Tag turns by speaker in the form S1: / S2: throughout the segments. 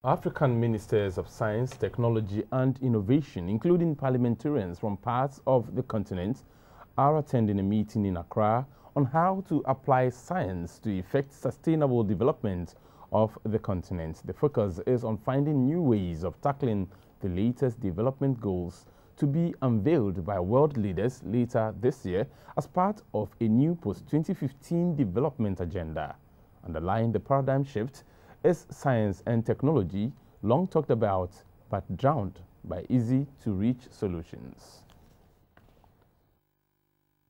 S1: African ministers of science, technology and innovation, including parliamentarians from parts of the continent, are attending a meeting in Accra on how to apply science to effect sustainable development of the continent. The focus is on finding new ways of tackling the latest development goals to be unveiled by world leaders later this year as part of a new post-2015 development agenda. Underlying the paradigm shift is science and technology, long talked about but drowned by easy-to-reach solutions.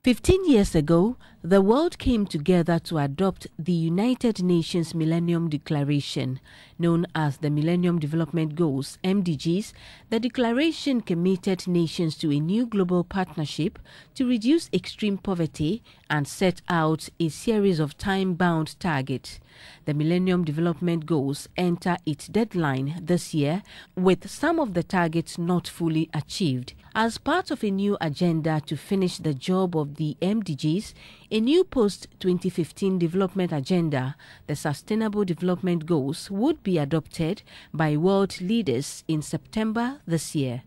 S2: 15 years ago, the world came together to adopt the United Nations Millennium Declaration, known as the Millennium Development Goals, MDGs. The declaration committed nations to a new global partnership to reduce extreme poverty and set out a series of time-bound targets. The Millennium Development Goals enter its deadline this year, with some of the targets not fully achieved. As part of a new agenda to finish the job of the MDGs, a new post-2015 development agenda, the Sustainable Development Goals, would be adopted by world leaders in September this year.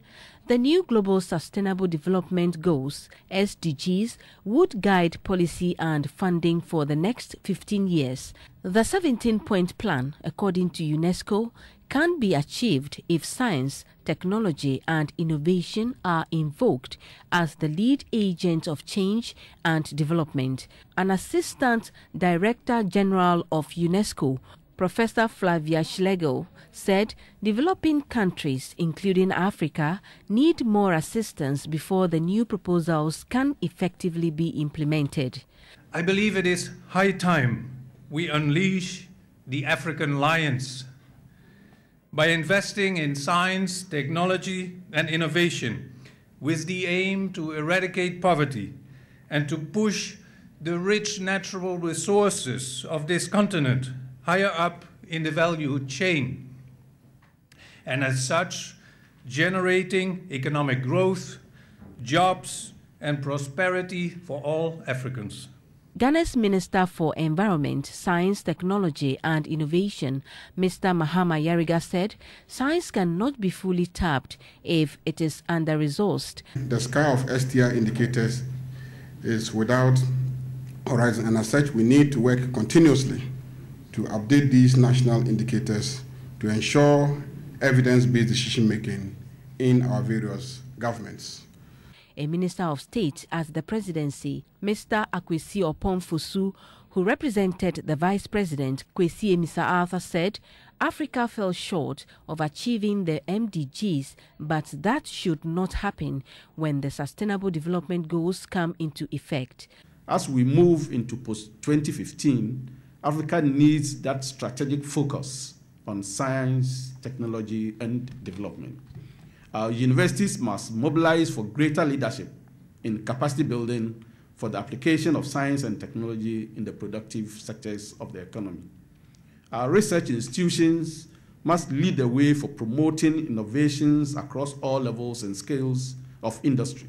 S2: The new Global Sustainable Development Goals, SDGs, would guide policy and funding for the next 15 years. The 17-point plan, according to UNESCO, can be achieved if science, technology and innovation are invoked as the lead agent of change and development. An Assistant Director General of UNESCO, Professor Flavia Schlegel, said developing countries, including Africa, need more assistance before the new proposals can effectively be implemented.
S3: I believe it is high time we unleash the African lions by investing in science, technology and innovation with the aim to eradicate poverty and to push the rich natural resources of this continent higher up in the value chain, and as such, generating economic growth, jobs, and prosperity for all Africans.
S2: Ghana's Minister for Environment, Science, Technology and Innovation, Mr. Mahama Yariga, said science cannot be fully tapped if it is under-resourced.
S4: The sky of STI indicators is without horizon, and as such, we need to work continuously to update these national indicators to ensure evidence-based decision-making in our various governments.
S2: A Minister of State at the Presidency, Mr. Akwesi Oponfosu, who represented the Vice President, Kwesi Emisa-Arthur, said Africa fell short of achieving the MDGs, but that should not happen when the Sustainable Development Goals come into effect.
S5: As we move into post-2015, Africa needs that strategic focus on science, technology, and development. Our universities must mobilize for greater leadership in capacity building for the application of science and technology in the productive sectors of the economy. Our research institutions must lead the way for promoting innovations across all levels and scales of industry.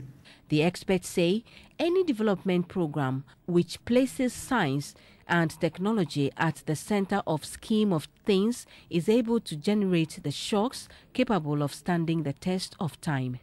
S2: The experts say any development program which places science and technology at the center of scheme of things is able to generate the shocks capable of standing the test of time.